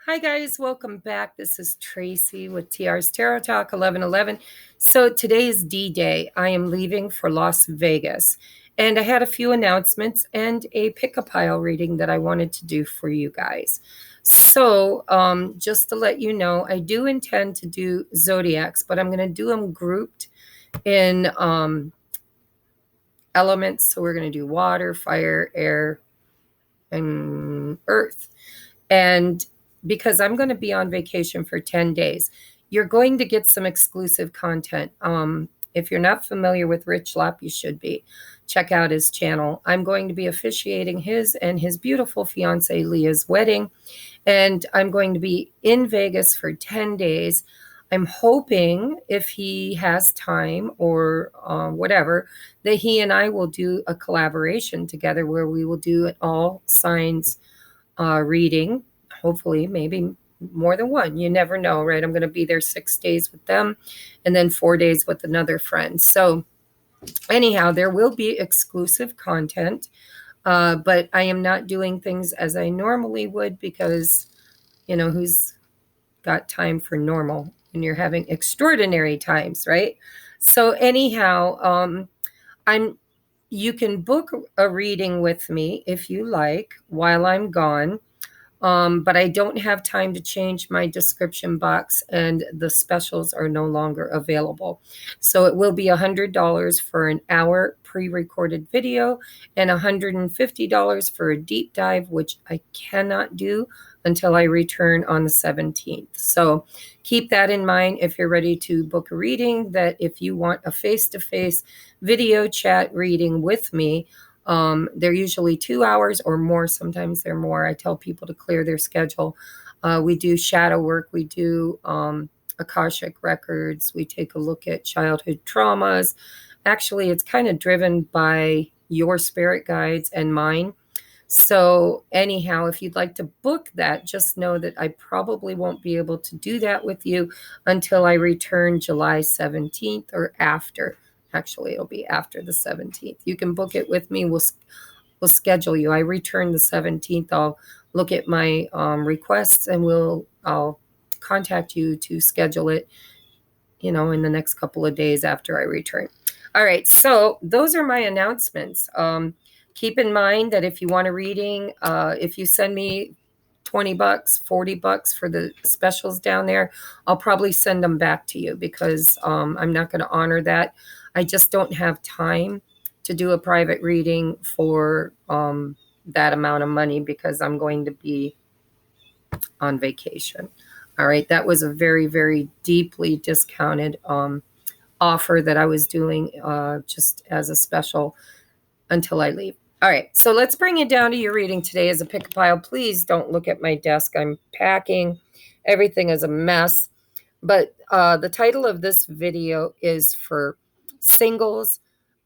Hi guys, welcome back. This is Tracy with TR's Tarot Talk 1111. So today is D-Day. I am leaving for Las Vegas, and I had a few announcements and a pick-a-pile reading that I wanted to do for you guys. So just to let you know, I do intend to do zodiacs, but I'm going to do them grouped in elements. So we're going to do water, fire, air, and earth. And because I'm going to be on vacation for 10 days, you're going to get some exclusive content. If you're not familiar with Rich Lapp, you should be. Check out his channel. I'm going to be officiating his and his beautiful fiance Leah's wedding, and I'm going to be in Vegas for 10 days. I'm hoping, if he has time or whatever, that he and I will do a collaboration together where we will do an all signs reading. Hopefully, maybe more than one. You never know, right? I'm going to be there 6 days with them and then 4 days with another friend. So anyhow, there will be exclusive content, but I am not doing things as I normally would because, who's got time for normal when you're having extraordinary times, right? So anyhow, you can book a reading with me if you like while I'm gone. But I don't have time to change my description box, and the specials are no longer available. So it will be $100 for an hour pre-recorded video and $150 for a deep dive, which I cannot do until I return on the 17th. So keep that in mind if you're ready to book a reading, that if you want a face-to-face video chat reading with me, they're usually 2 hours or more. Sometimes they're more. I tell people to clear their schedule. We do shadow work. We do Akashic records. We take a look at childhood traumas. Actually, it's kind of driven by your spirit guides and mine. So anyhow, if you'd like to book that, just know that I probably won't be able to do that with you until I return July 17th or after. Actually, it'll be after the 17th. You can book it with me. We'll schedule you. I return the 17th. I'll look at my requests and I'll contact you to schedule it, in the next couple of days after I return. All right. So those are my announcements. Keep in mind that if you want a reading, if you send me $20, $40 for the specials down there, I'll probably send them back to you because I'm not going to honor that. I just don't have time to do a private reading for that amount of money because I'm going to be on vacation. All right. That was a very, very deeply discounted offer that I was doing just as a special until I leave. All right, so let's bring it down to your reading today as a pick-a-pile. Please don't look at my desk. I'm packing. Everything is a mess. But the title of this video is for singles.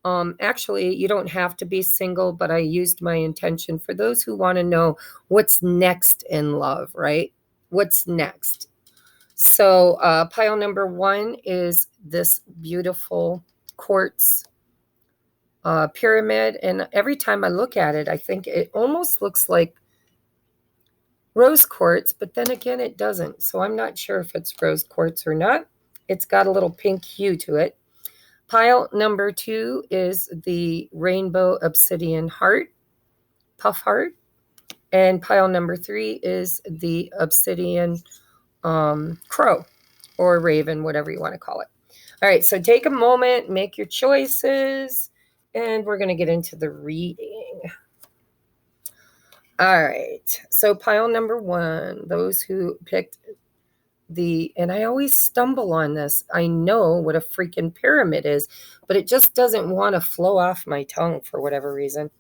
Actually, you don't have to be single, but I used my intention for those who want to know what's next in love, right? What's next? So pile number 1 is this beautiful quartz pyramid, and every time I look at it, I think it almost looks like rose quartz, but then again, it doesn't. So I'm not sure if it's rose quartz or not. It's got a little pink hue to it. Pile number 2 is the rainbow obsidian heart, puff heart. And pile number 3 is the obsidian crow or raven, whatever you want to call it. All right, so take a moment, make your choices, and we're going to get into the reading. All right, so pile number 1, those who picked and I always stumble on this. I know what a freaking pyramid is, but it just doesn't want to flow off my tongue for whatever reason.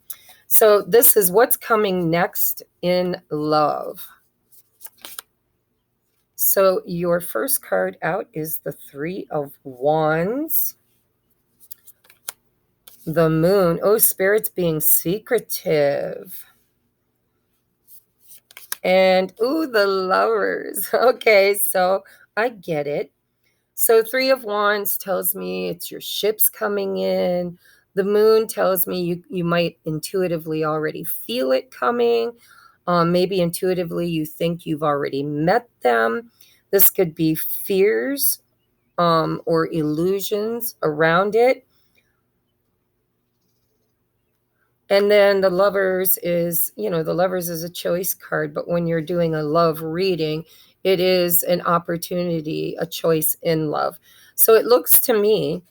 So this is what's coming next in love. So your first card out is the 3 of Wands. The Moon. Oh, Spirit's being secretive. And, ooh, the Lovers. Okay, so I get it. So 3 of Wands tells me it's your ships coming in. The Moon tells me you might intuitively already feel it coming. Maybe intuitively you think you've already met them. This could be fears or illusions around it. And then the lovers is, the lovers is a choice card, but when you're doing a love reading, it is an opportunity, a choice in love. So it looks to me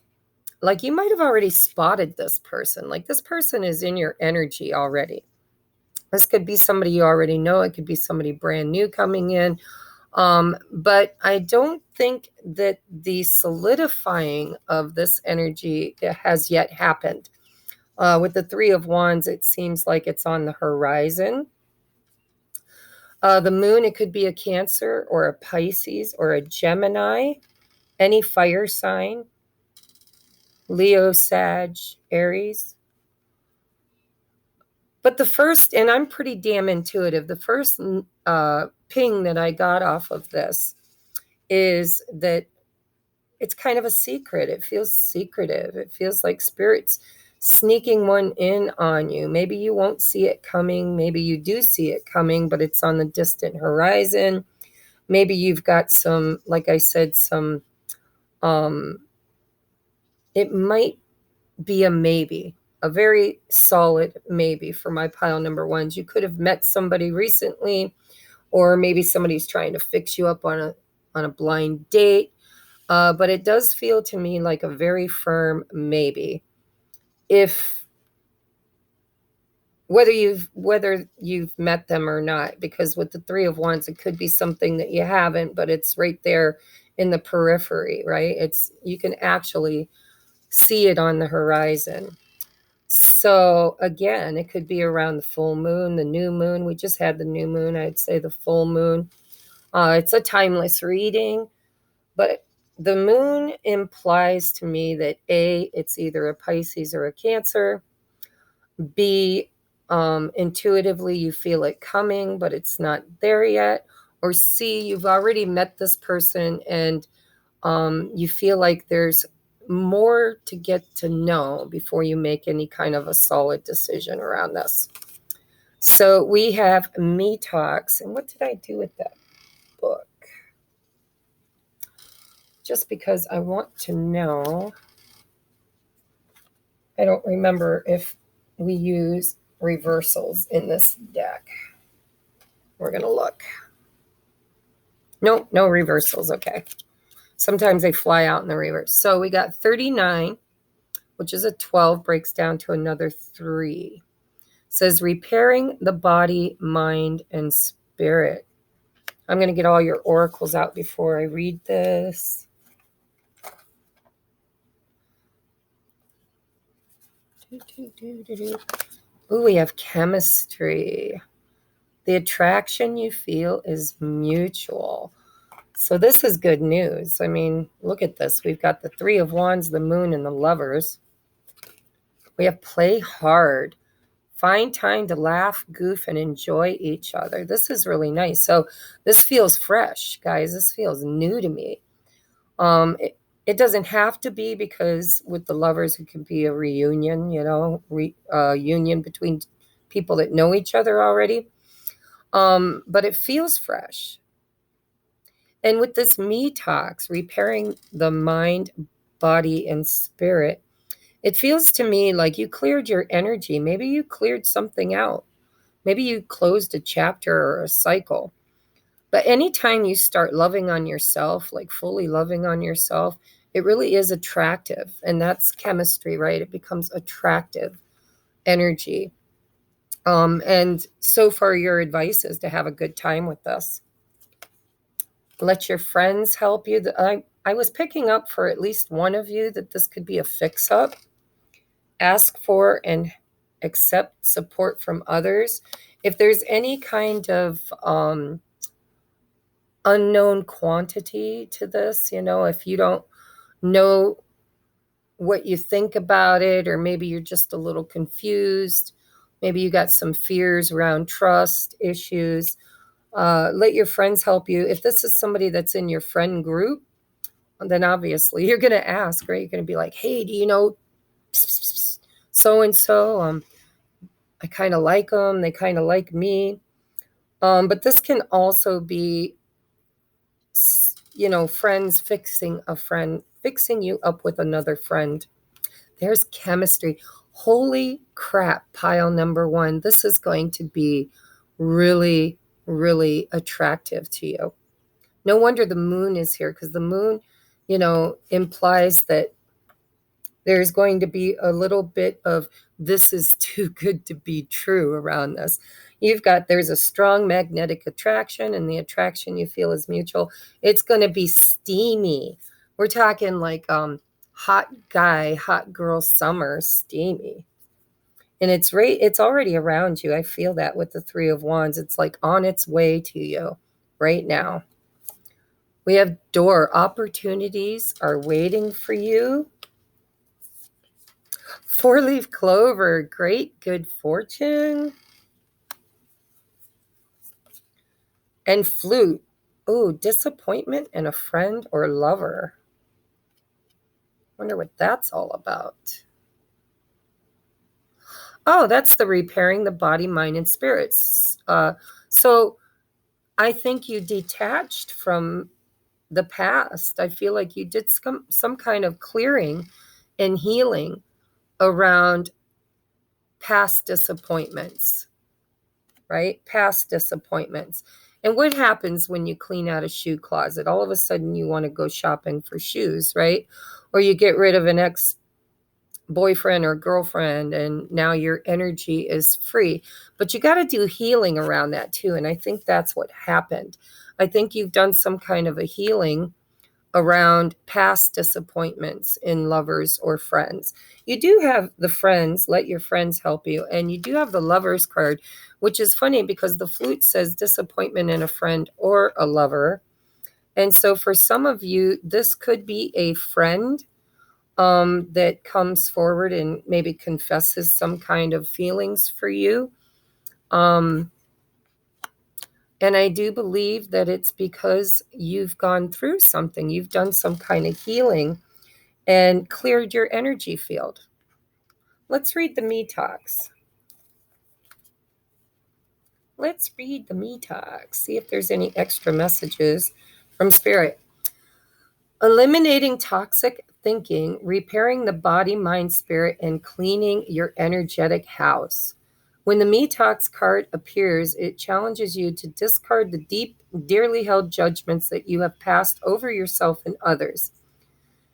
like you might have already spotted this person. Like this person is in your energy already. This could be somebody you already know. It could be somebody brand new coming in. But I don't think that the solidifying of this energy has yet happened. With the Three of Wands, it seems like it's on the horizon. The moon, it could be a Cancer or a Pisces or a Gemini, any fire sign, Leo, Sag, Aries. But the first, and I'm pretty damn intuitive, the first ping that I got off of this is that it's kind of a secret. It feels secretive. It feels like spirits sneaking one in on you. Maybe you won't see it coming. Maybe you do see it coming, but it's on the distant horizon. Maybe you've got some, like I said, it might be a maybe, a very solid maybe for my pile number ones. You could have met somebody recently, or maybe somebody's trying to fix you up on a blind date. But it does feel to me like a very firm maybe. Whether you've met them or not, because with the Three of Wands, it could be something that you haven't, but it's right there in the periphery, right? You can actually see it on the horizon. So again, it could be around the full moon, the new moon. We just had the new moon. I'd say the full moon. It's a timeless reading, but the moon implies to me that A, it's either a Pisces or a Cancer. B, intuitively you feel it coming, but it's not there yet. Or C, you've already met this person and you feel like there's more to get to know before you make any kind of a solid decision around this. So we have Me Talks. And what did I do with that book? Just because I want to know. I don't remember if we use reversals in this deck. We're going to look. Nope, no reversals. Okay. Sometimes they fly out in the reverse. So we got 39, which is a 12, breaks down to another 3. Says repairing the body, mind, and spirit. I'm going to get all your oracles out before I read this. Ooh, we have chemistry. The attraction you feel is mutual. So this is good news. I mean, look at this. We've got the Three of Wands, the moon, and the lovers. We have play hard. Find time to laugh, goof, and enjoy each other. This is really nice. So this feels fresh, guys. This feels new to me. It doesn't have to be, because with the lovers, it can be a reunion, union between people that know each other already. But it feels fresh. And with this Me Talks, repairing the mind, body, and spirit, it feels to me like you cleared your energy. Maybe you cleared something out. Maybe you closed a chapter or a cycle. But anytime you start loving on yourself, like fully loving on yourself, it really is attractive. And that's chemistry, right? It becomes attractive energy. And so far, your advice is to have a good time with this. Let your friends help you. I was picking up for at least one of you that this could be a fix-up. Ask for and accept support from others. If there's any kind of unknown quantity to this, if you don't know what you think about it, or maybe you're just a little confused, maybe you got some fears around trust issues, let your friends help you. If this is somebody that's in your friend group, then obviously you're going to ask, right? You're going to be like, hey, do you know so-and-so? I kind of like them. They kind of like me. But this can also be, friends fixing a friend, fixing you up with another friend. There's chemistry. Holy crap, pile number one. This is going to be really, really attractive to you. No wonder the moon is here, because the moon, implies that there's going to be a little bit of this is too good to be true around this. There's a strong magnetic attraction, and the attraction you feel is mutual. It's going to be steamy. We're talking like hot guy, hot girl summer, steamy. And it's already around you. I feel that with the 3 of Wands. It's like on its way to you right now. We have door opportunities are waiting for you. 4-leaf clover, great good fortune. And flute, oh, disappointment in a friend or lover. Wonder what that's all about. Oh, that's the repairing the body, mind, and spirits. So I think you detached from the past. I feel like you did some kind of clearing and healing around past disappointments, right? Past disappointments. And what happens when you clean out a shoe closet? All of a sudden you want to go shopping for shoes, right? Or you get rid of an ex-boyfriend or girlfriend, and now your energy is free. But you got to do healing around that too. And I think that's what happened. I think you've done some kind of a healing around past disappointments in lovers or friends. You do have the friends, let your friends help you. And you do have the lovers card, which is funny because the flute says disappointment in a friend or a lover. And so for some of you, this could be a friend that comes forward and maybe confesses some kind of feelings for you. And I do believe that it's because you've gone through something. You've done some kind of healing and cleared your energy field. Let's read the me talks. Let's read the me talks. See if there's any extra messages from Spirit. Eliminating toxic thinking, repairing the body, mind, spirit, and cleaning your energetic house. When the Me Talks card appears, it challenges you to discard the deep, dearly held judgments that you have passed over yourself and others.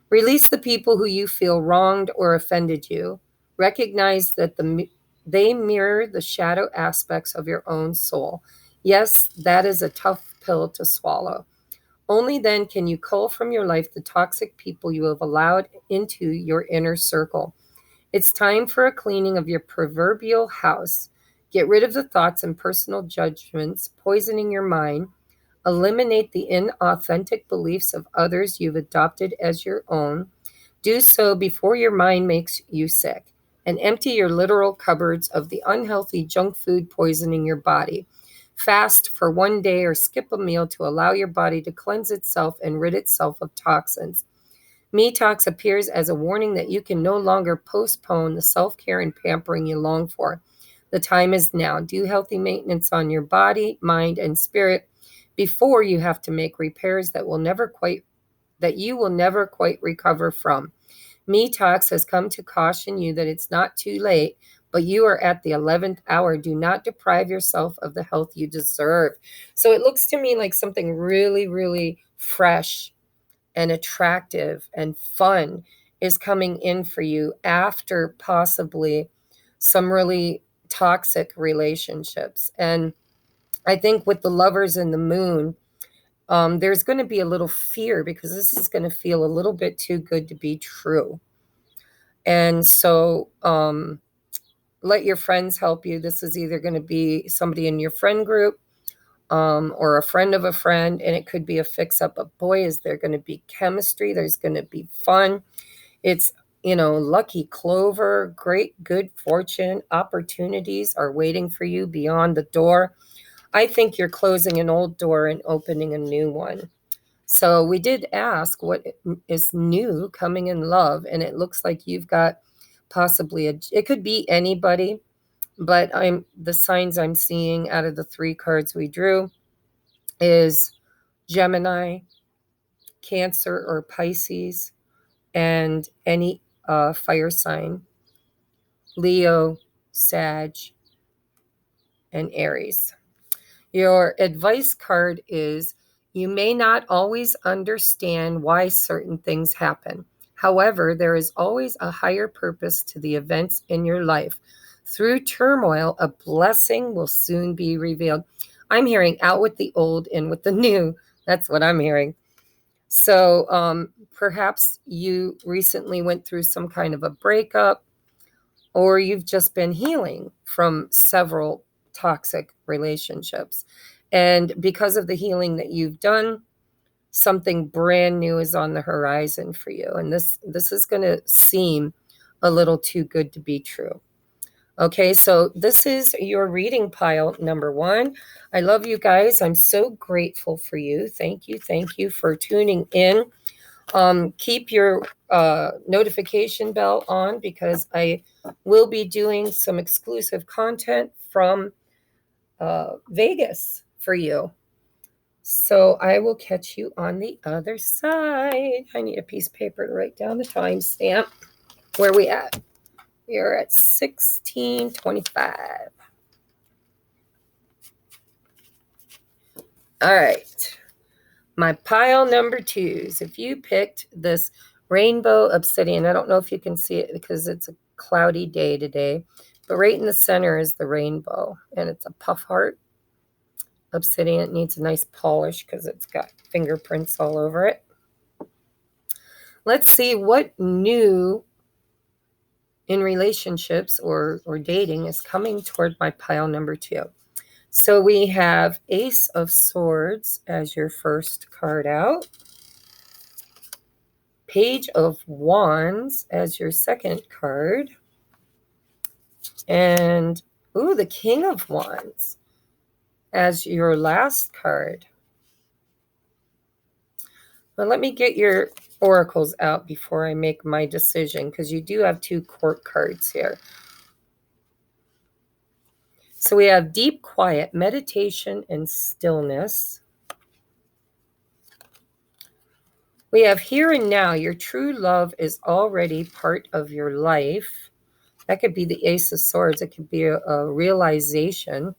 Release the people who you feel wronged or offended you. Recognize that they mirror the shadow aspects of your own soul. Yes, that is a tough pill to swallow. Only then can you cull from your life the toxic people you have allowed into your inner circle. It's time for a cleaning of your proverbial house. Get rid of the thoughts and personal judgments poisoning your mind. Eliminate the inauthentic beliefs of others you've adopted as your own. Do so before your mind makes you sick. And empty your literal cupboards of the unhealthy junk food poisoning your body. Fast for one day or skip a meal to allow your body to cleanse itself and rid itself of toxins. Me Talks appears as a warning that you can no longer postpone the self-care and pampering you long for. The time is now. Do healthy maintenance on your body, mind, and spirit before you have to make repairs that you will never quite recover from. Me Talks has come to caution you that it's not too late, but you are at the 11th hour. Do not deprive yourself of the health you deserve. So it looks to me like something really, really fresh and attractive and fun is coming in for you after possibly some really toxic relationships. And I think with the lovers and the moon, there's going to be a little fear because this is going to feel a little bit too good to be true. And so let your friends help you. This is either going to be somebody in your friend group or a friend of a friend, and it could be a fix-up. But boy, is there going to be chemistry. There's going to be fun. It's, lucky clover, great good fortune. Opportunities are waiting for you beyond the door. I think you're closing an old door and opening a new one. So we did ask what is new coming in love, and it looks like you've got possibly it could be anybody, But the signs I'm seeing out of the 3 cards we drew is Gemini, Cancer or Pisces, and any fire sign, Leo, Sag, and Aries. Your advice card is you may not always understand why certain things happen. However, there is always a higher purpose to the events in your life. Through turmoil, a blessing will soon be revealed. I'm hearing out with the old, in with the new. That's what I'm hearing. So perhaps you recently went through some kind of a breakup, or you've just been healing from several toxic relationships. And because of the healing that you've done, something brand new is on the horizon for you. And this is going to seem a little too good to be true. Okay, so this is your reading pile number 1. I love you guys. I'm so grateful for you. Thank you for tuning in. Keep your notification bell on, because I will be doing some exclusive content from Vegas for you. So I will catch you on the other side. I need a piece of paper to write down the timestamp. Where are we at? We are at 16:25. All right. My pile number 2s. If you picked this rainbow obsidian, I don't know if you can see it because it's a cloudy day today, but right in the center is the rainbow, and it's a puff heart obsidian. It needs a nice polish because it's got fingerprints all over it. Let's see what new in relationships or dating is coming toward my pile number 2. So we have Ace of Swords as your first card out. Page of Wands as your second card. And, the King of Wands as your last card. Well, let me get your oracles out before I make my decision, because you do have 2 court cards here. So we have deep quiet, meditation, and stillness. We have here and now. Your true love is already part of your life. That could be the Ace of Swords. It could be a realization.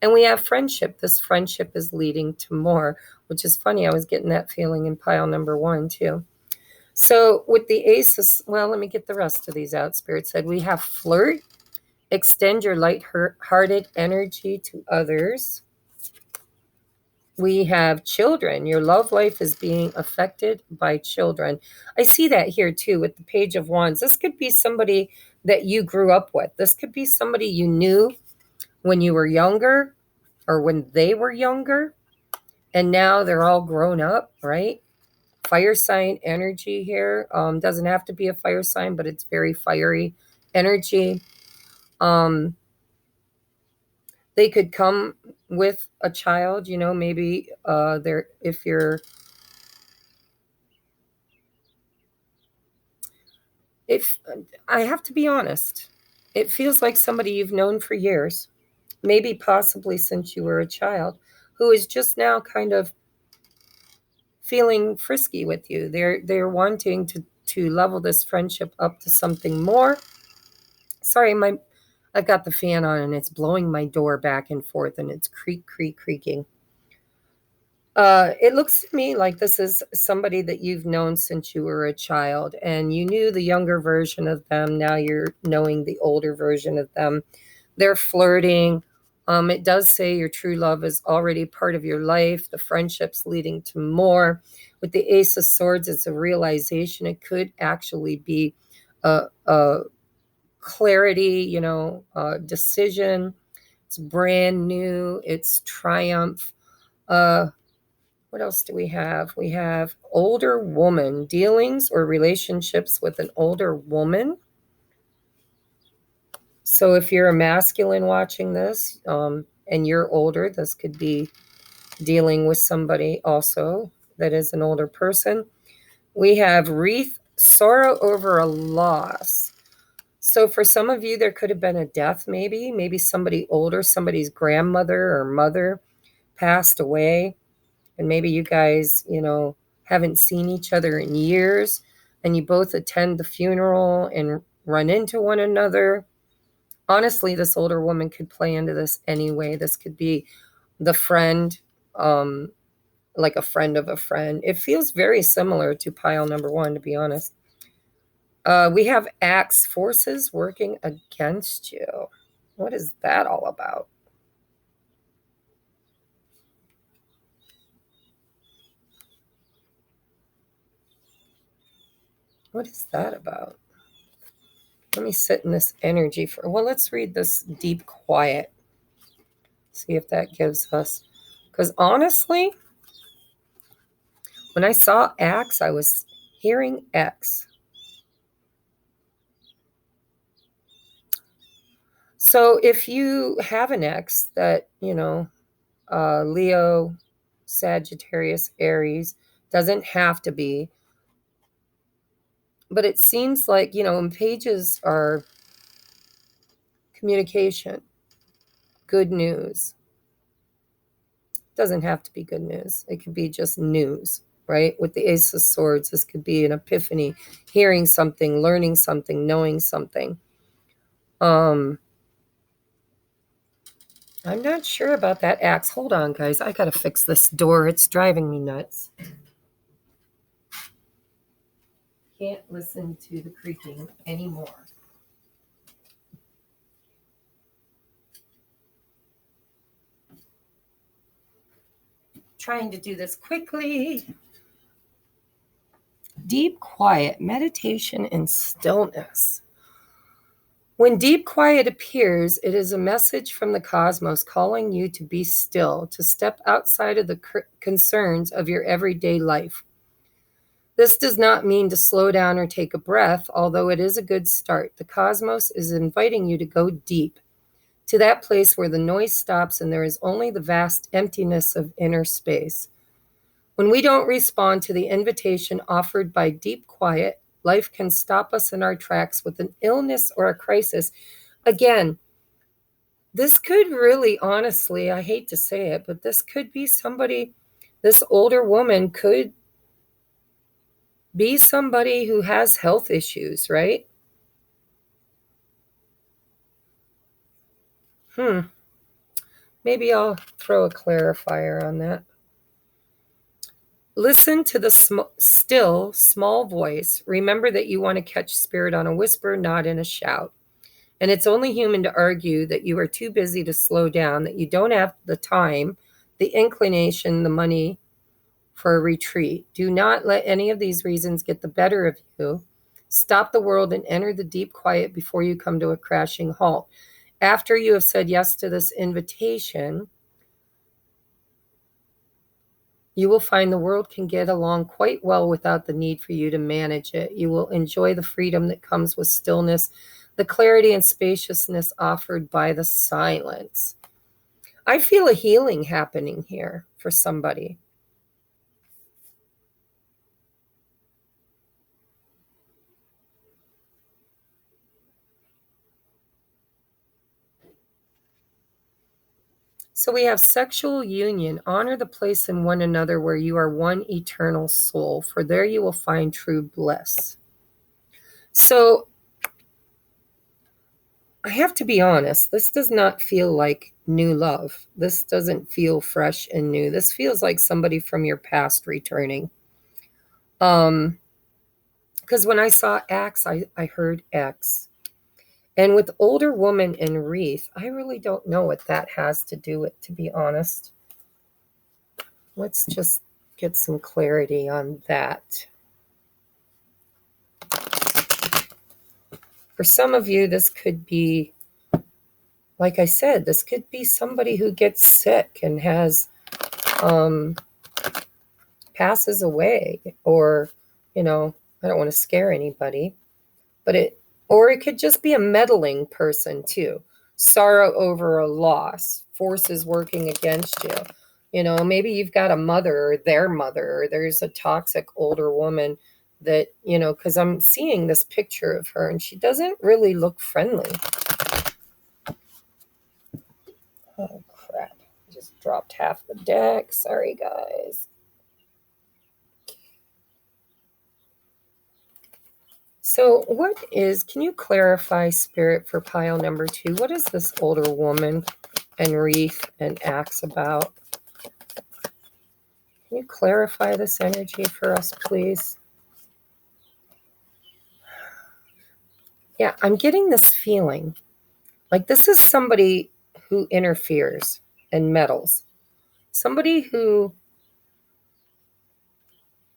And we have friendship. This friendship is leading to more, which is funny. I was getting that feeling in pile number 1 too. So with the Ace of, well, let me get the rest of these out. Spirit said we have flirt. Extend your light-hearted energy to others. We have children. Your love life is being affected by children. I see that here too with the Page of Wands. This could be somebody that you grew up with. This could be somebody you knew when you were younger, or when they were younger, and now they're all grown up, right? Fire sign energy here. Doesn't have to be a fire sign, but it's very fiery energy. They could come with a child, maybe if I have to be honest, it feels like somebody you've known for years, maybe possibly since you were a child, who is just now kind of feeling frisky with you. They're wanting to level this friendship up to something more. Sorry, I've got the fan on and it's blowing my door back and forth, and it's creaking. It looks to me like this is somebody that you've known since you were a child, and you knew the younger version of them. Now you're knowing the older version of them. They're flirting. It does say your true love is already part of your life. The friendship's leading to more. With the Ace of Swords, it's a realization. It could actually be a clarity, decision. It's brand new. It's triumph. What else do we have? We have older woman, dealings or relationships with an older woman. So if you're a masculine watching this, and you're older, this could be dealing with somebody also that is an older person. We have wreath, sorrow over a loss. So for some of you, there could have been a death, maybe somebody older, somebody's grandmother or mother passed away. And maybe you guys, haven't seen each other in years, and you both attend the funeral and run into one another. Honestly, this older woman could play into this anyway. This could be the friend, like a friend of a friend. It feels very similar to pile number one, to be honest. We have axe forces working against you. What is that all about? What is that about? Let me sit in this energy well, let's read this deep quiet. See if that gives us, because honestly, when I saw axe, I was hearing X. So if you have an ex that, Leo, Sagittarius, Aries, doesn't have to be, but it seems like, and pages are communication, good news. Doesn't have to be good news. It could be just news, right? With the Ace of Swords, this could be an epiphany, hearing something, learning something, knowing something. I'm not sure about that axe. Hold on, guys. I gotta fix this door. It's driving me nuts. Can't listen to the creaking anymore. Trying to do this quickly. Deep quiet, meditation, and stillness. When deep quiet appears, it is a message from the cosmos calling you to be still, to step outside of the concerns of your everyday life. This does not mean to slow down or take a breath, although it is a good start. The cosmos is inviting you to go deep, to that place where the noise stops and there is only the vast emptiness of inner space. When we don't respond to the invitation offered by deep quiet, life can stop us in our tracks with an illness or a crisis. Again, this could really, honestly, I hate to say it, but this could be somebody, this older woman could be somebody who has health issues, right? Maybe I'll throw a clarifier on that. Listen to the still, small voice. Remember that you want to catch spirit on a whisper, not in a shout. And it's only human to argue that you are too busy to slow down, that you don't have the time, the inclination, the money for a retreat. Do not let any of these reasons get the better of you. Stop the world and enter the deep quiet before you come to a crashing halt. After you have said yes to this invitation, you will find the world can get along quite well without the need for you to manage it. You will enjoy the freedom that comes with stillness, the clarity and spaciousness offered by the silence. I feel a healing happening here for somebody. So we have sexual union. Honor the place in one another where you are one eternal soul, for there you will find true bliss. So I have to be honest, this does not feel like new love. This doesn't feel fresh and new. This feels like somebody from your past returning. Because when I saw Axe, I heard X. And with older woman in wreath, I really don't know what that has to do with, to be honest. Let's just get some clarity on that. For some of you, this could be, like I said, this could be somebody who gets sick and has passes away, or I don't want to scare anybody, but it could just be a meddling person too. Sorrow over a loss, forces working against you. Maybe you've got a mother or their mother, or there's a toxic older woman that, because I'm seeing this picture of her and she doesn't really look friendly. Oh, crap. I just dropped half the deck. Sorry, guys. So can you clarify, Spirit, for pile number 2? What is this older woman and wreath and axe about? Can you clarify this energy for us, please? Yeah, I'm getting this feeling like this is somebody who interferes and meddles. Somebody who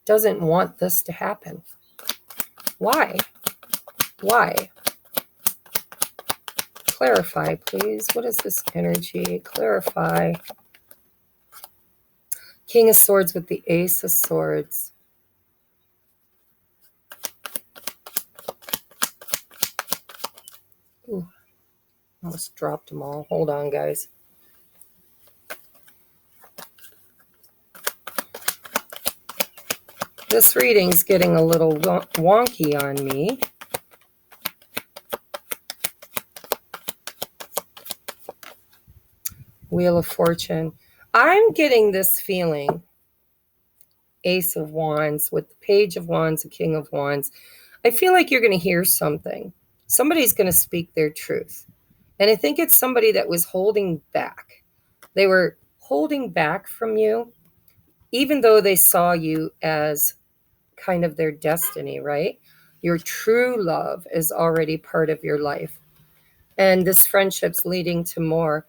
doesn't want this to happen. Why? Why? Clarify, please. What is this energy? Clarify. King of Swords with the Ace of Swords. Ooh, almost dropped them all. Hold on, guys. This reading's getting a little wonky on me. Wheel of Fortune. I'm getting this feeling, Ace of Wands with the Page of Wands, the King of Wands. I feel like you're going to hear something. Somebody's going to speak their truth. And I think it's somebody that was holding back. They were holding back from you, even though they saw you as kind of their destiny, right? Your true love is already part of your life. And this friendship's leading to more.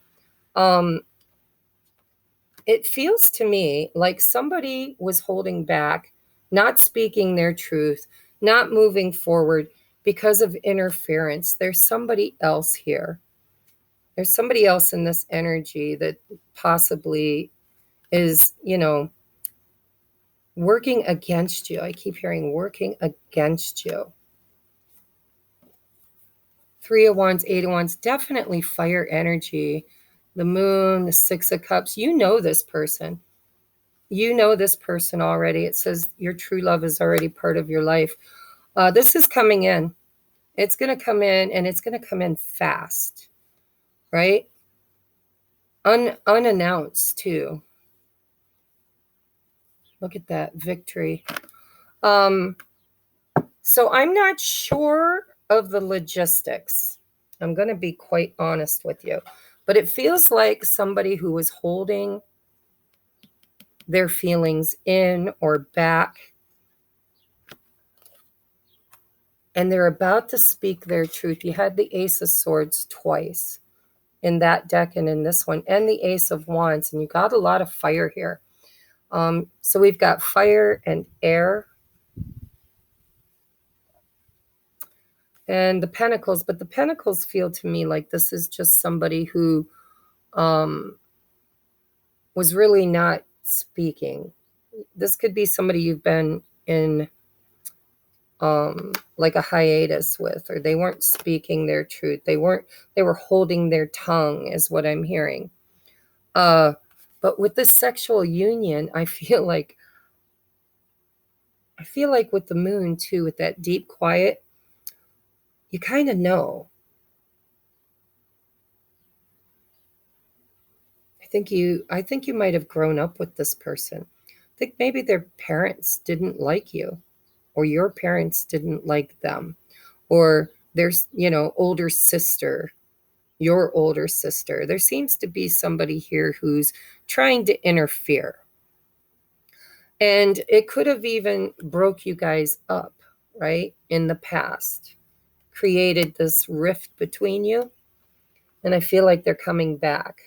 It feels to me like somebody was holding back, not speaking their truth, not moving forward because of interference. There's somebody else here. There's somebody else in this energy that possibly is, working against you. I keep hearing working against you. 3 of Wands, 8 of Wands, definitely fire energy. The Moon, the 6 of Cups. You know this person. You know this person already. It says your true love is already part of your life. This is coming in. It's going to come in, and it's going to come in fast, right? Unannounced, too. Look at that victory. So I'm not sure of the logistics. I'm going to be quite honest with you. But it feels like somebody who was holding their feelings in or back, and they're about to speak their truth. You had the Ace of Swords twice in that deck and in this one, and the Ace of Wands, and you got a lot of fire here. So we've got fire and air and the Pentacles, but the Pentacles feel to me like this is just somebody who was really not speaking. This could be somebody you've been in like a hiatus with, or they weren't speaking their truth. They were holding their tongue is what I'm hearing. But with this sexual union, I feel like with the Moon too, with that deep quiet, you kind of know. I think you might have grown up with this person. I think maybe their parents didn't like you, or your parents didn't like them, or there's, older sister, your older sister. There seems to be somebody here who's trying to interfere. And it could have even broke you guys up, right? In the past, created this rift between you. And I feel like they're coming back.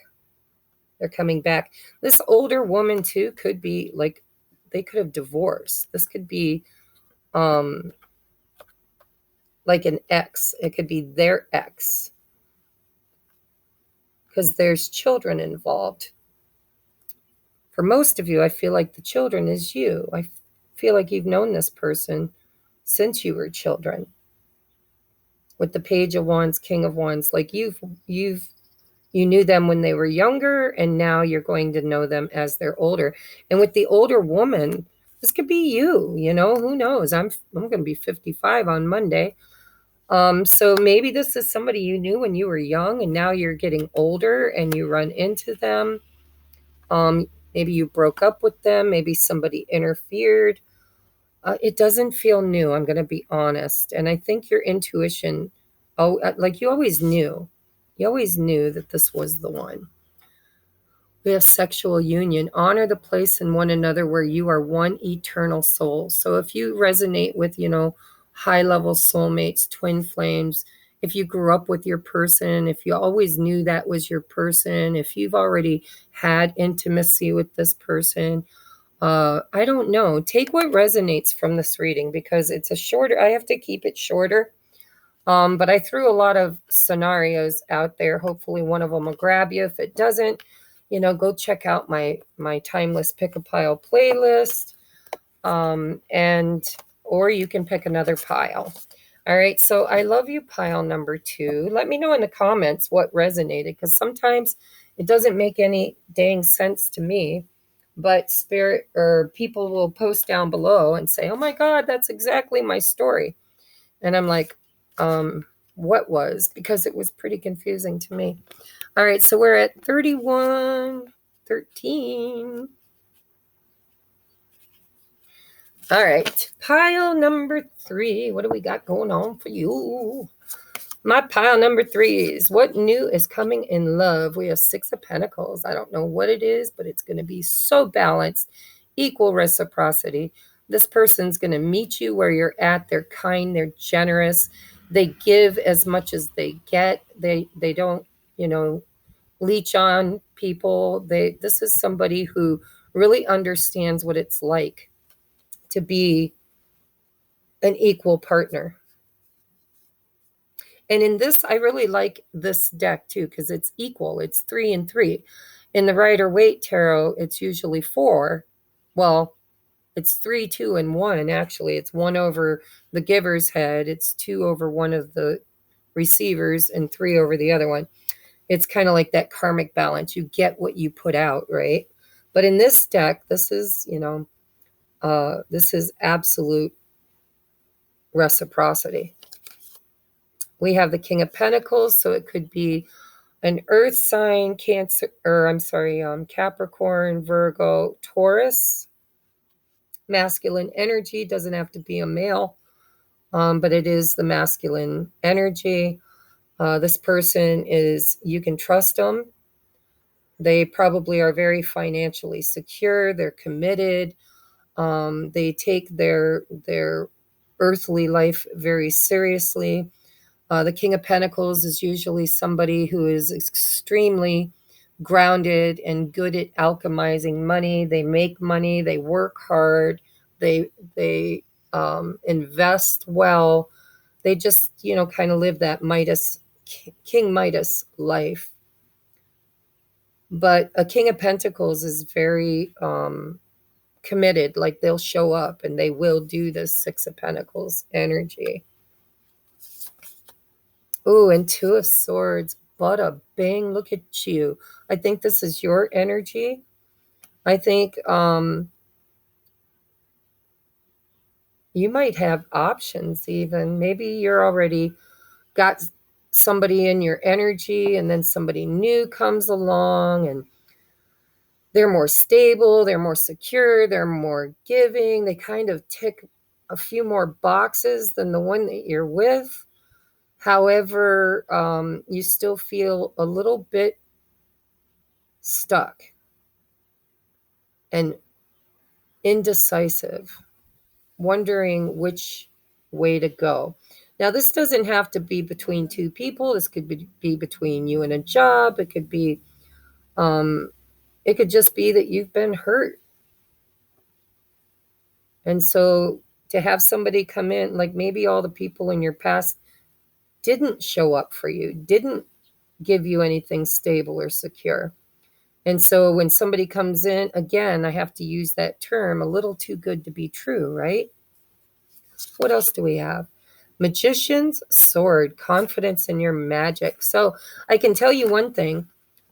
They're coming back. This older woman too could be like, they could have divorced. This could be like an ex. It could be their ex, because there's children involved. For most of you, I feel like the children is you. I feel like you've known this person since you were children. With the Page of Wands, King of Wands, like you knew them when they were younger, and now you're going to know them as they're older. And with the older woman, This could be you, who knows? I'm going to be 55 on Monday. So maybe this is somebody you knew when you were young and now you're getting older and you run into them. Maybe you broke up with them. Maybe somebody interfered. It doesn't feel new. I'm going to be honest. And I think your intuition, like you always knew. You always knew that this was the one. We have sexual union. Honor the place in one another where you are one eternal soul. So if you resonate with, high level soulmates, twin flames, if you grew up with your person, if you always knew that was your person, if you've already had intimacy with this person, I don't know. Take what resonates from this reading because it's I have to keep it shorter. But I threw a lot of scenarios out there. Hopefully one of them will grab you. If it doesn't, go check out my Timeless Pick a Pile playlist. Or you can pick another pile. All right. So I love you, pile number 2. Let me know in the comments what resonated because sometimes it doesn't make any dang sense to me. But spirit or people will post down below and say, oh my God, that's exactly my story. And I'm like, what was? Because it was pretty confusing to me. All right, so we're at 3113. All right, pile number 3. What do we got going on for you? My pile number 3 is what new is coming in love. We have 6 of Pentacles. I don't know what it is, but it's going to be so balanced, equal reciprocity. This person's going to meet you where you're at. They're kind, they're generous. They give as much as they get. They don't, leech on people. This is somebody who really understands what it's like to be an equal partner. And in this, I really like this deck too, because it's equal. It's 3 and 3. In the Rider-Waite Tarot, it's usually 4. Well, it's 3, 2, and 1. Actually, it's 1 over the giver's head. It's 2 over one of the receivers and 3 over the other one. It's kind of like that karmic balance. You get what you put out, right? But in this deck, this is, this is absolute reciprocity. We have the King of Pentacles, so it could be an earth sign, Capricorn, Virgo, Taurus. Masculine energy doesn't have to be a male, but it is the masculine energy. This person you can trust them. They probably are very financially secure. They're committed. They take their earthly life very seriously. The King of Pentacles is usually somebody who is extremely grounded and good at alchemizing money. They make money. They work hard. They invest well. They just, kind of live that King Midas life. But a King of Pentacles is very committed. Like they'll show up and they will do this 6 of Pentacles energy. Ooh, and 2 of Swords. Bada bing, look at you. I think this is your energy. I think you might have options even. Maybe you're already got somebody in your energy and then somebody new comes along and they're more stable, they're more secure, they're more giving. They kind of tick a few more boxes than the one that you're with. However, you still feel a little bit stuck and indecisive, wondering which way to go. Now, this doesn't have to be between 2 people. This could be between you and a job. It could just be that you've been hurt. And so to have somebody come in, like maybe all the people in your past didn't show up for you, didn't give you anything stable or secure. And so when somebody comes in, again, I have to use that term, a little too good to be true, right? What else do we have? Magician's Sword, confidence in your magic. So I can tell you one thing,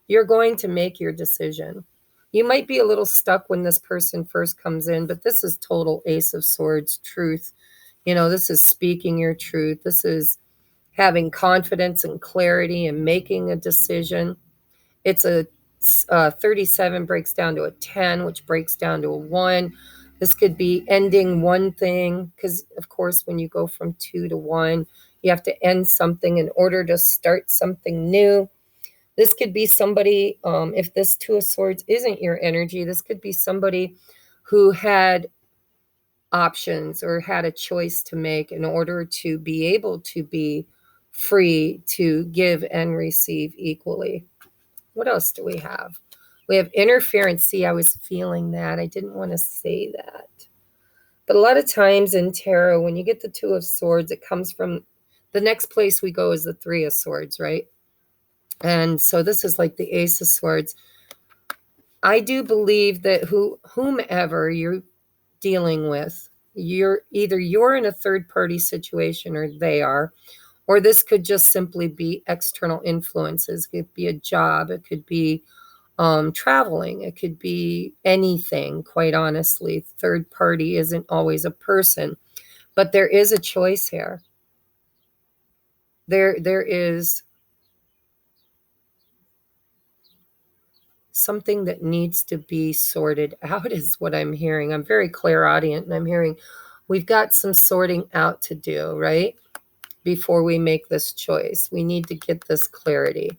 you're going to make your decision. You might be a little stuck when this person first comes in, but this is total Ace of Swords truth. This is speaking your truth. This is having confidence and clarity and making a decision. It's a 37 breaks down to a 10, which breaks down to a 1. This could be ending one thing because, of course, when you go from 2 to 1, you have to end something in order to start something new. This could be somebody, if this Two of Swords isn't your energy, this could be somebody who had options or had a choice to make in order to be able to be free to give and receive equally. What else do we have? We have interference. See, I was feeling that. I didn't want to say that. But a lot of times in tarot, when you get the Two of Swords, it comes from the next place we go is the Three of Swords, right? And so this is like the Ace of Swords. I do believe that whomever you're dealing with, you're in a third party situation or they are, or this could just simply be external influences. It could be a job. It could be traveling. It could be anything, quite honestly. Third party isn't always a person, but there is a choice here. There is something that needs to be sorted out is what I'm hearing. I'm very clairaudient, and I'm hearing we've got some sorting out to do, right? Before we make this choice. We need to get this clarity.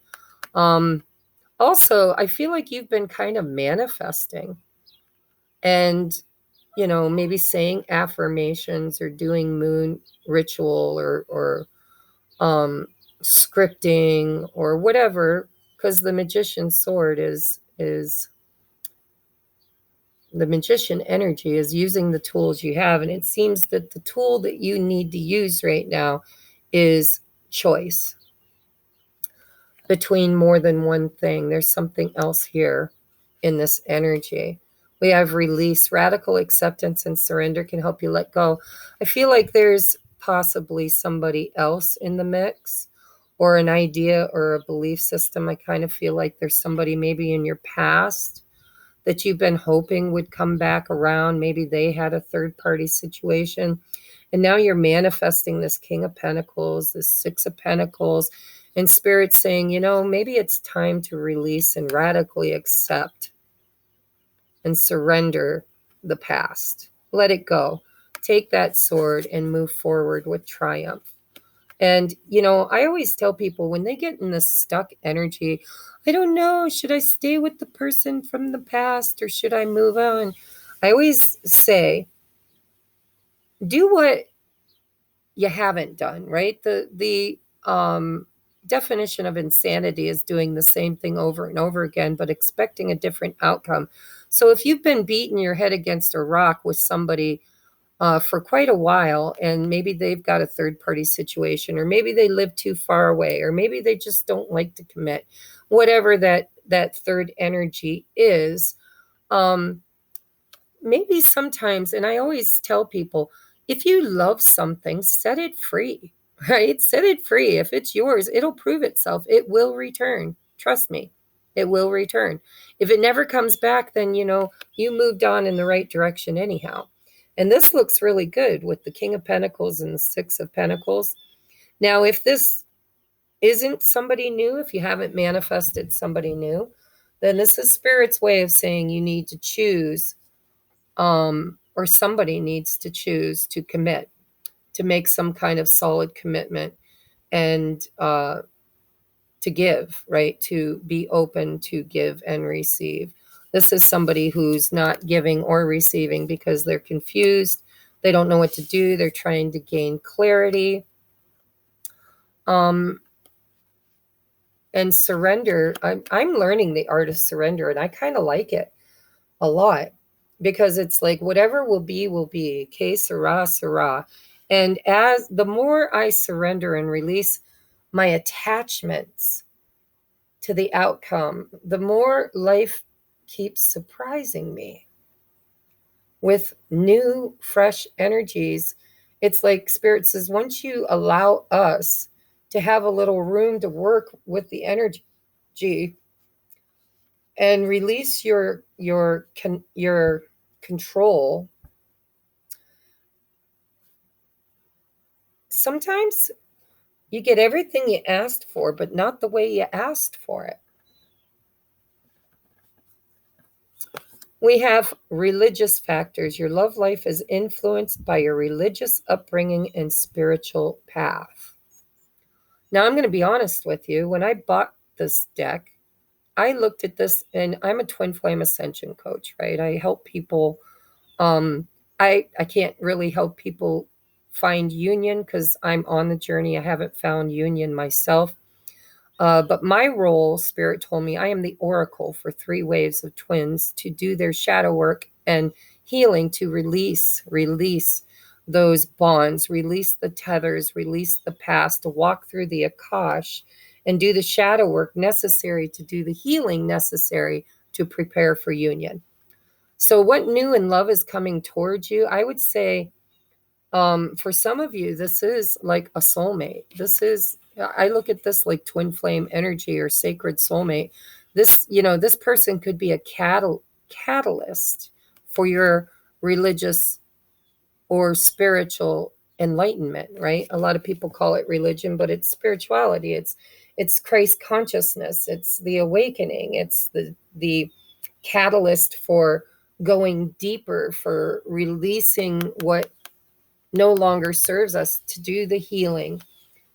Also, I feel like you've been kind of manifesting and, maybe saying affirmations or doing moon ritual or scripting or whatever, because the magician's sword is the magician energy is using the tools you have. And it seems that the tool that you need to use right now is choice between more than one thing. There's something else here in this energy. We have release, radical acceptance, and surrender can help you let go. I feel like there's possibly somebody else in the mix or an idea or a belief system. I kind of feel like there's somebody maybe in your past that you've been hoping would come back around. Maybe they had a third party situation. And now you're manifesting this King of Pentacles, this Six of Pentacles, and Spirit saying, maybe it's time to release and radically accept and surrender the past. Let it go. Take that sword and move forward with triumph. And, I always tell people when they get in this stuck energy, I don't know, should I stay with the person from the past or should I move on? I always say, do what you haven't done, right? The definition of insanity is doing the same thing over and over again, but expecting a different outcome. So if you've been beating your head against a rock with somebody for quite a while, and maybe they've got a third party situation, or maybe they live too far away, or maybe they just don't like to commit, whatever that third energy is, maybe sometimes, and I always tell people, if you love something, set it free, right? Set it free. If it's yours, it'll prove itself. It will return. Trust me, it will return. If it never comes back, then, you moved on in the right direction anyhow. And this looks really good with the King of Pentacles and the Six of Pentacles. Now, if this isn't somebody new, if you haven't manifested somebody new, then this is Spirit's way of saying you need to choose, or somebody needs to choose to commit, to make some kind of solid commitment and to give, right? To be open to give and receive. This is somebody who's not giving or receiving because they're confused. They don't know what to do. They're trying to gain clarity. And surrender. I'm learning the art of surrender, and I kind of like it a lot because it's like whatever will be, will be. Que sera, sera. And as the more I surrender and release my attachments to the outcome, the more life keeps surprising me with new, fresh energies. It's like Spirit says, once you allow us to have a little room to work with the energy, and release your control. Sometimes you get everything you asked for, but not the way you asked for it. We have religious factors. Your love life is influenced by your religious upbringing and spiritual path. Now, I'm going to be honest with you. When I bought this deck, I looked at this, and I'm a twin flame ascension coach, right? I help people. I can't really help people find union because I'm on the journey. I haven't found union myself. But my role, Spirit told me, I am the oracle for 3 waves of twins to do their shadow work and healing, to release those bonds, release the tethers, release the past, to walk through the Akash and do the shadow work necessary to do the healing necessary to prepare for union. So what new in love is coming towards you? I would say, for some of you, this is like a soulmate. I look at this like twin flame energy or sacred soulmate. This person could be a catalyst for your religious or spiritual enlightenment, right? A lot of people call it religion, but it's spirituality. It's Christ consciousness. It's the awakening. It's the catalyst for going deeper, for releasing what no longer serves us, to do the healing.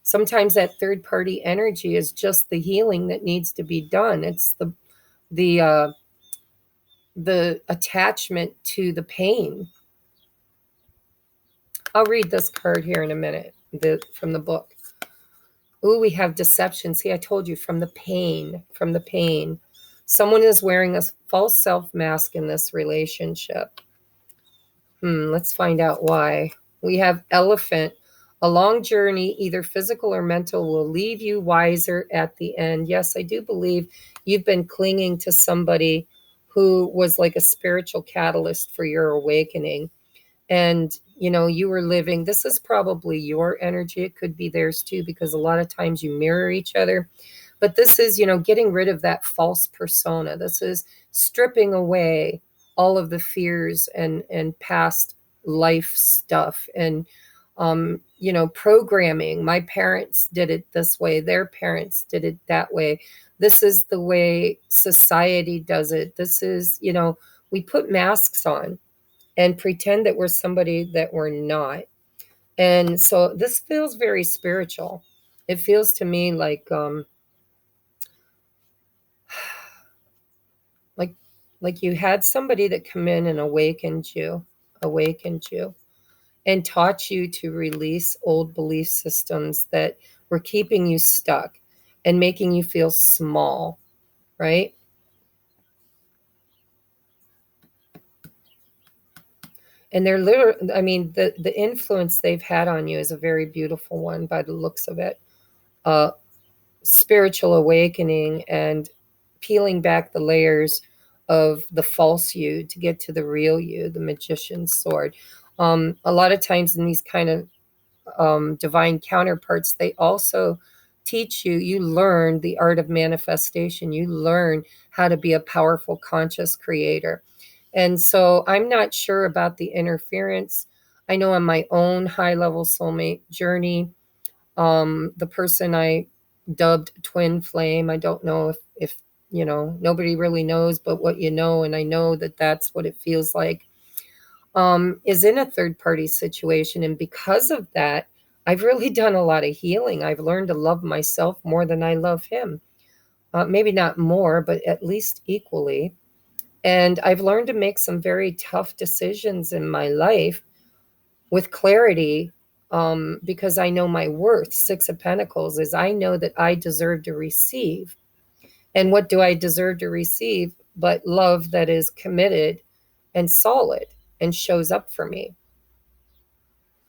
Sometimes that third party energy is just the healing that needs to be done. It's the attachment to the pain. I'll read this card here in a minute, from the book. Ooh, we have deception. See, I told you, from the pain. Someone is wearing a false self mask in this relationship. Let's find out why. We have elephant. A long journey, either physical or mental, will leave you wiser at the end. Yes, I do believe you've been clinging to somebody who was like a spiritual catalyst for your awakening. And, you were living, this is probably your energy. It could be theirs too, because a lot of times you mirror each other. But this is, getting rid of that false persona. This is stripping away all of the fears and past life stuff, and programming. My parents did it this way, their parents did it that way. This is the way society does it. This is, we put masks on and pretend that we're somebody that we're not. And so this feels very spiritual. It feels to me like like you had somebody that come in and awakened you and taught you to release old belief systems that were keeping you stuck and making you feel small, right? And they're literally, I mean, the influence they've had on you is a very beautiful one by the looks of it. Spiritual awakening and peeling back the layers of the false you to get to the real you, the magician's sword. A lot of times in these kind of divine counterparts, they also teach you, you learn the art of manifestation. You learn how to be a powerful, conscious creator. And so I'm not sure about the interference. I know on my own high level soulmate journey, the person I dubbed twin flame, I don't know if nobody really knows but what you know, and I know that that's what it feels like, is in a third party situation. And because of that, I've really done a lot of healing. I've learned to love myself more than I love him. Maybe not more, but at least equally. And I've learned to make some very tough decisions in my life with clarity, because I know my worth. 6 of Pentacles is, I know that I deserve to receive. And what do I deserve to receive but love that is committed and solid and shows up for me?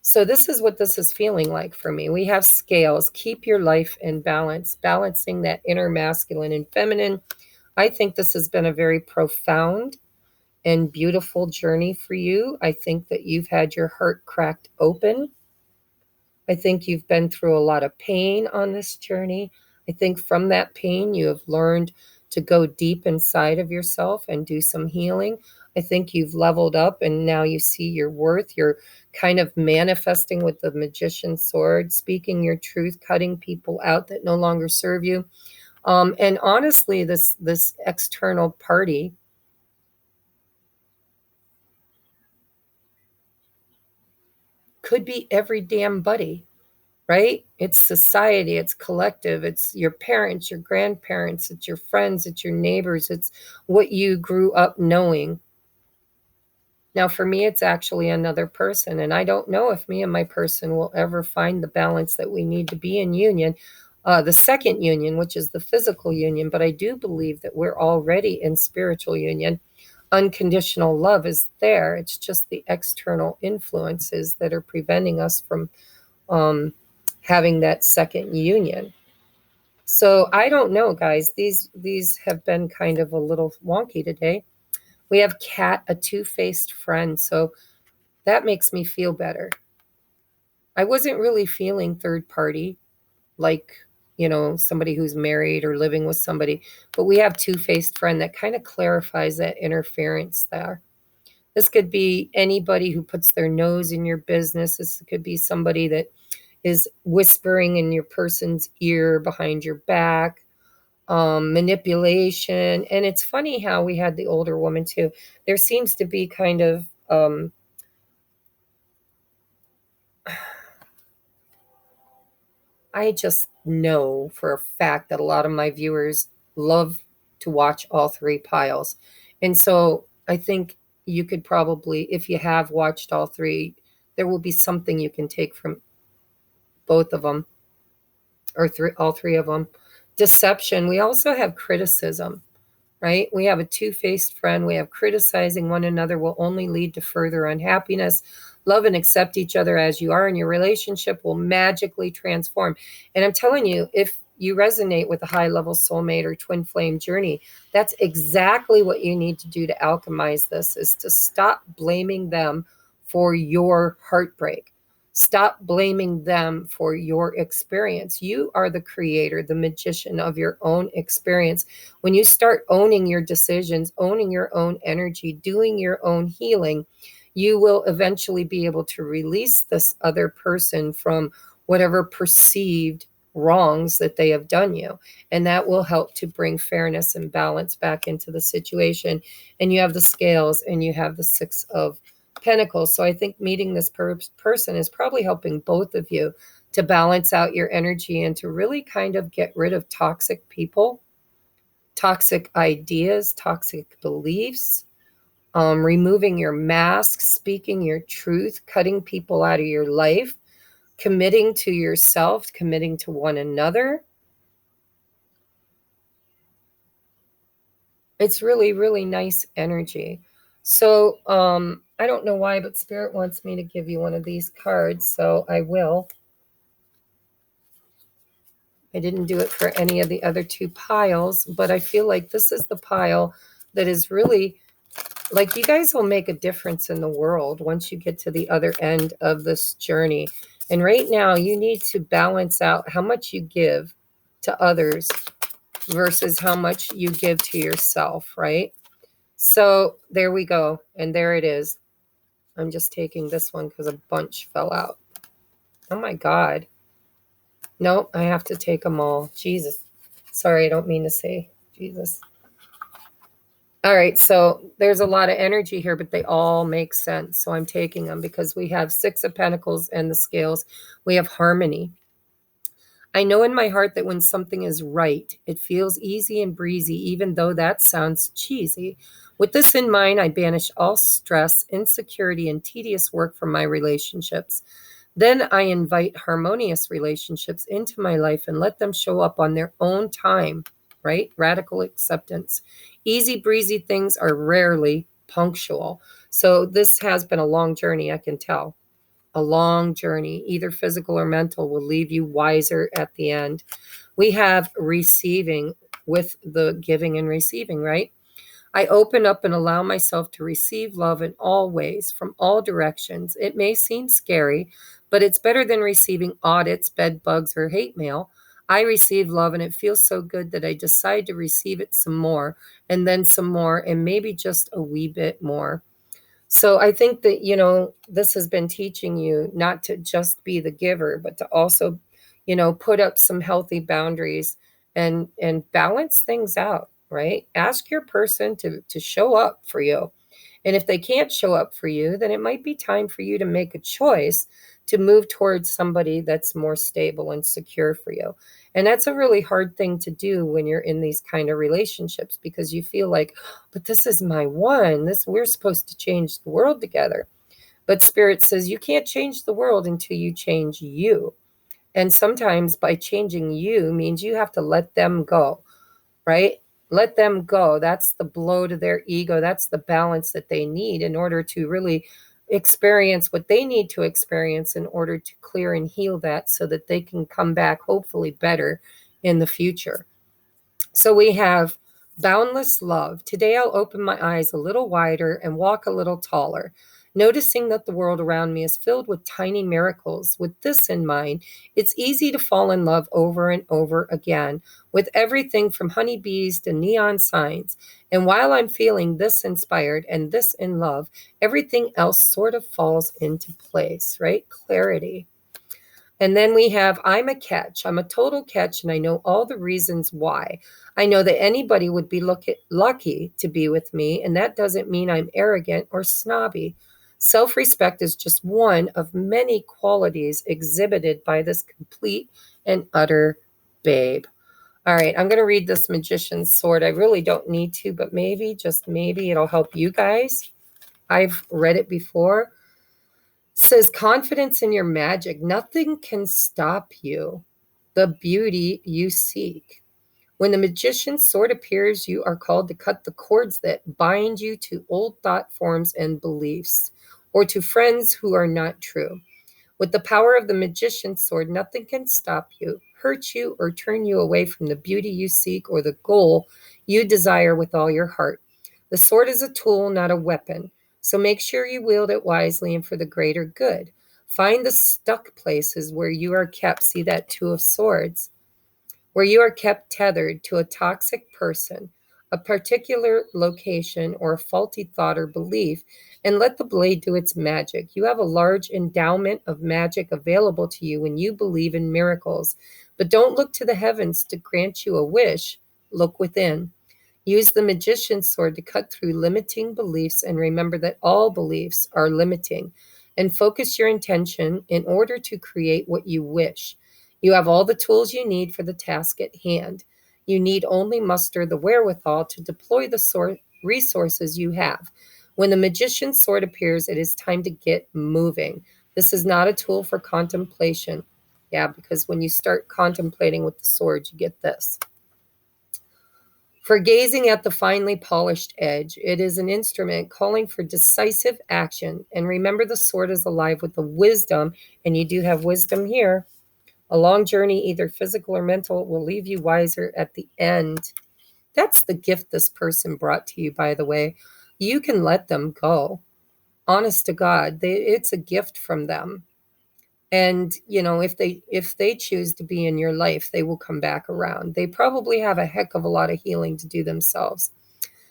So this is what this is feeling like for me. We have scales. Keep your life in balance, balancing that inner masculine and feminine. I think this has been a very profound and beautiful journey for you. I think that you've had your heart cracked open. I think you've been through a lot of pain on this journey. I think from that pain, you have learned to go deep inside of yourself and do some healing. I think you've leveled up and now you see your worth. You're kind of manifesting with the magician's sword, speaking your truth, cutting people out that no longer serve you. And honestly, this external party could be every damn buddy, right? It's society, it's collective, it's your parents, your grandparents, it's your friends, it's your neighbors, it's what you grew up knowing. Now, for me, it's actually another person, and I don't know if me and my person will ever find the balance that we need to be in union, the second union, which is the physical union. But I do believe that we're already in spiritual union. Unconditional love is there. It's just the external influences that are preventing us from um, having that second union. So I don't know, guys. These have been kind of a little wonky today. We have Cat, a two-faced friend. So that makes me feel better. I wasn't really feeling third party, like, somebody who's married or living with somebody, but we have two-faced friend that kind of clarifies that interference there. This could be anybody who puts their nose in your business. This could be somebody that is whispering in your person's ear behind your back, manipulation. And it's funny how we had the older woman too. There seems to be kind of I just know for a fact that a lot of my viewers love to watch all three piles. And so I think you could probably, if you have watched all three, there will be something you can take from both of them or all three of them. Deception. We also have criticism, right? We have a two-faced friend. We have criticizing one another will only lead to further unhappiness. Love and accept each other as you are, and your relationship will magically transform. And I'm telling you, if you resonate with a high-level soulmate or twin flame journey, that's exactly what you need to do to alchemize this, is to stop blaming them for your heartbreak. Stop blaming them for your experience. You are the creator, the magician of your own experience. When you start owning your decisions, owning your own energy, doing your own healing, you will eventually be able to release this other person from whatever perceived wrongs that they have done you. And that will help to bring fairness and balance back into the situation. And you have the scales and you have the Six of Pentacles. So I think meeting this person is probably helping both of you to balance out your energy and to really kind of get rid of toxic people, toxic ideas, toxic beliefs, removing your mask, speaking your truth, cutting people out of your life, committing to yourself, committing to one another. It's really, really nice energy. So I don't know why, but Spirit wants me to give you one of these cards, so I will. I didn't do it for any of the other two piles, but I feel like this is the pile that is really, like, you guys will make a difference in the world once you get to the other end of this journey. And right now, you need to balance out how much you give to others versus how much you give to yourself, right? So there we go. And there it is. I'm just taking this one because a bunch fell out. Oh my God. No, I have to take them all. Jesus. Sorry, I don't mean to say Jesus. All right, so there's a lot of energy here, but they all make sense. So I'm taking them because we have Six of Pentacles and the scales. We have harmony. I know in my heart that when something is right, it feels easy and breezy, even though that sounds cheesy. With this in mind, I banish all stress, insecurity, and tedious work from my relationships. Then I invite harmonious relationships into my life and let them show up on their own time, right? Radical acceptance. Easy breezy things are rarely punctual. So this has been a long journey, I can tell. A long journey, either physical or mental, will leave you wiser at the end. We have receiving with the giving and receiving, right? I open up and allow myself to receive love in all ways, from all directions. It may seem scary, but it's better than receiving audits, bed bugs, or hate mail. I receive love and it feels so good that I decide to receive it some more, and then some more, and maybe just a wee bit more. So I think that, this has been teaching you not to just be the giver, but to also, put up some healthy boundaries and balance things out, right? Ask your person to show up for you. And if they can't show up for you, then it might be time for you to make a choice to move towards somebody that's more stable and secure for you. And that's a really hard thing to do when you're in these kind of relationships, because you feel like, but this is my one. We're supposed to change the world together. But Spirit says you can't change the world until you change you. And sometimes by changing you means you have to let them go, right? Let them go. That's the blow to their ego. That's the balance that they need in order to really experience what they need to experience in order to clear and heal that, so that they can come back hopefully better in the future. So we have boundless love. Today I'll open my eyes a little wider and walk a little taller, noticing that the world around me is filled with tiny miracles. With this in mind, it's easy to fall in love over and over again with everything from honeybees to neon signs. And while I'm feeling this inspired and this in love, everything else sort of falls into place, right? Clarity. And then we have, I'm a catch. I'm a total catch, and I know all the reasons why. I know that anybody would be lucky to be with me, and that doesn't mean I'm arrogant or snobby. Self respect is just one of many qualities exhibited by this complete and utter babe. All right, I'm going to read this Magician's Sword. I really don't need to, but maybe, just maybe, it'll help you guys. I've read it before. Says confidence in your magic. Nothing can stop you, the beauty you seek. When the magician's sword appears, you are called to cut the cords that bind you to old thought forms and beliefs, or to friends who are not true. With the power of the magician's sword, nothing can stop you, hurt you, or turn you away from the beauty you seek or the goal you desire with all your heart. The sword is a tool, not a weapon, so make sure you wield it wisely and for the greater good. Find the stuck places where you are kept. See that Two of Swords? Where you are kept tethered to a toxic person, a particular location, or a faulty thought or belief, and let the blade do its magic. You have a large endowment of magic available to you when you believe in miracles. But don't look to the heavens to grant you a wish. Look within. Use the magician's sword to cut through limiting beliefs, and remember that all beliefs are limiting. And focus your intention in order to create what you wish. You have all the tools you need for the task at hand. You need only muster the wherewithal to deploy the resources you have. When the magician's sword appears, it is time to get moving. This is not a tool for contemplation. Yeah, because when you start contemplating with the sword, you get this. For gazing at the finely polished edge, it is an instrument calling for decisive action. And remember, the sword is alive with the wisdom, and you do have wisdom here. A long journey, either physical or mental, will leave you wiser at the end. That's the gift this person brought to you, by the way. You can let them go. Honest to God, it's a gift from them. And if they choose to be in your life, they will come back around. They probably have a heck of a lot of healing to do themselves.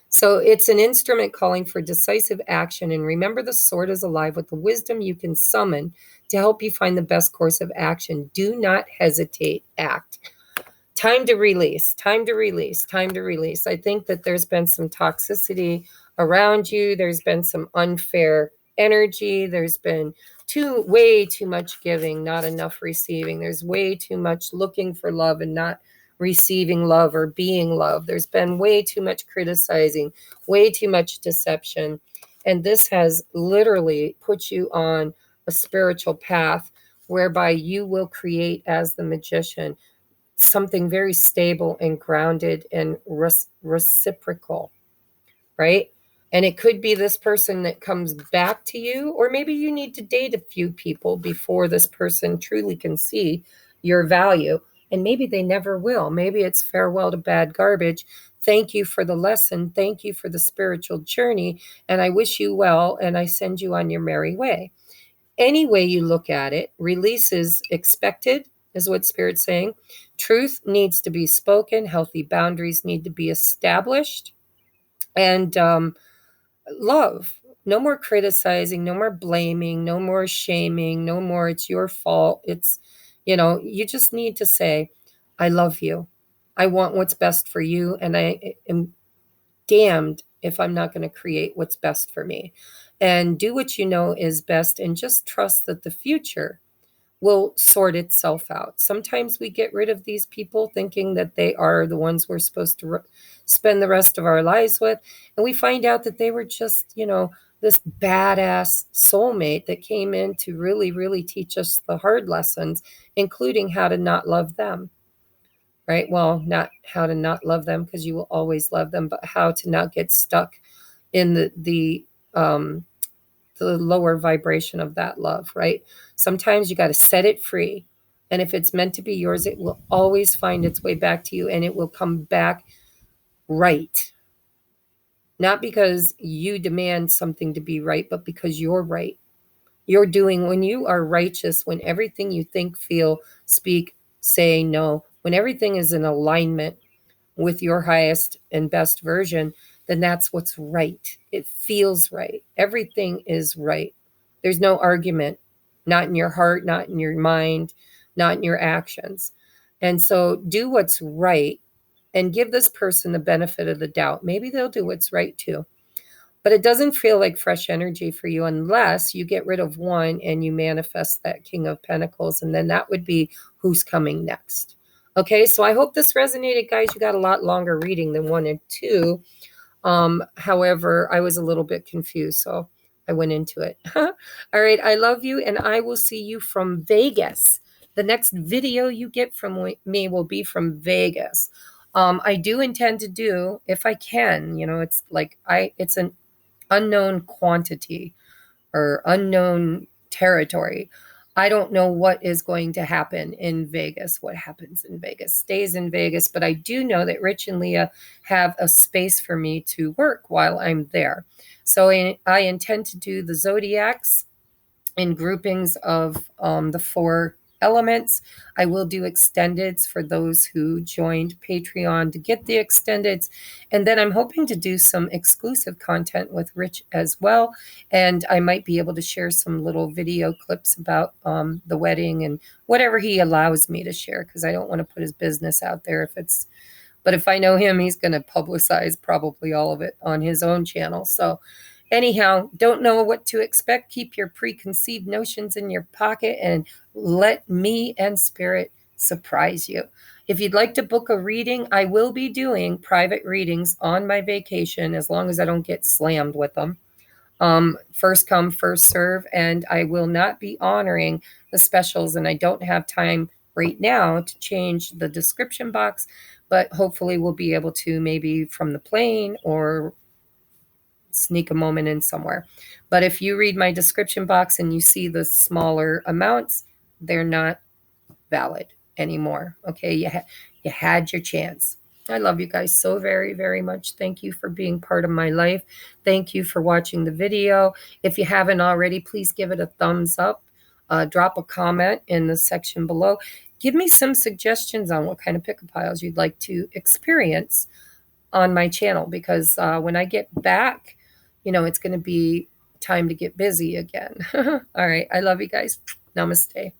So it's an instrument calling for decisive action. And remember, the sword is alive with the wisdom you can summon to help you find the best course of action. Do not hesitate. Act. Time to release. Time to release. Time to release. I think that there's been some toxicity around you. There's been some unfair energy. There's been way too much giving, not enough receiving. There's way too much looking for love and not receiving love or being loved. There's been way too much criticizing, way too much deception. And this has literally put you on a spiritual path whereby you will create, as the magician, something very stable and grounded and reciprocal, right? And it could be this person that comes back to you, or maybe you need to date a few people before this person truly can see your value. And maybe they never will. Maybe it's farewell to bad garbage. Thank you for the lesson. Thank you for the spiritual journey. And I wish you well, and I send you on your merry way. Any way you look at it, release is expected, is what Spirit's saying. Truth needs to be spoken. Healthy boundaries need to be established. And love. No more criticizing, no more blaming, no more shaming, no more it's your fault. It's, you just need to say, I love you. I want what's best for you. And I am damned if I'm not going to create what's best for me. And do what you know is best and just trust that the future will sort itself out. Sometimes we get rid of these people thinking that they are the ones we're supposed to spend the rest of our lives with. And we find out that they were just, this badass soulmate that came in to really, really teach us the hard lessons, including how to not love them. Right? Well, not how to not love them because you will always love them, but how to not get stuck in the lower vibration of that love, right? Sometimes you got to set it free. And if it's meant to be yours, it will always find its way back to you and it will come back right. Not because you demand something to be right, but because you're right. You're doing, when you are righteous, when everything you think, feel, speak, say, know, when everything is in alignment with your highest and best version, then that's what's right. It feels right. Everything is right. There's no argument, not in your heart, not in your mind, not in your actions. And so do what's right and give this person the benefit of the doubt. Maybe they'll do what's right too. But it doesn't feel like fresh energy for you unless you get rid of one and you manifest that King of Pentacles. And then that would be who's coming next. Okay, so I hope this resonated, guys. You got a lot longer reading than 1 and 2. However, I was a little bit confused, so I went into it. All right, I love you, and I will see you from Vegas. The next video you get from me will be from Vegas. I do intend to do, if I can, it's like it's an unknown quantity or unknown territory. I don't know what is going to happen in Vegas. What happens in Vegas stays in Vegas, but I do know that Rich and Leah have a space for me to work while I'm there. So I intend to do the zodiacs in groupings of the 4 elements. I will do extendeds for those who joined Patreon to get the extendeds. And then I'm hoping to do some exclusive content with Rich as well. And I might be able to share some little video clips about the wedding and whatever he allows me to share, because I don't want to put his business out there but if I know him, he's going to publicize probably all of it on his own channel. So anyhow, don't know what to expect. Keep your preconceived notions in your pocket and let me and Spirit surprise you. If you'd like to book a reading, I will be doing private readings on my vacation as long as I don't get slammed with them. First come, first serve, and I will not be honoring the specials, and I don't have time right now to change the description box, but hopefully we'll be able to, maybe from the plane or sneak a moment in somewhere. But if you read my description box and you see the smaller amounts, they're not valid anymore. Okay, you had your chance. I love you guys so very, very much. Thank you for being part of my life. Thank you for watching the video. If you haven't already, please give it a thumbs up. Drop a comment in the section below. Give me some suggestions on what kind of pick-a piles you'd like to experience on my channel, because when I get back, it's going to be time to get busy again. All right. I love you guys. Namaste.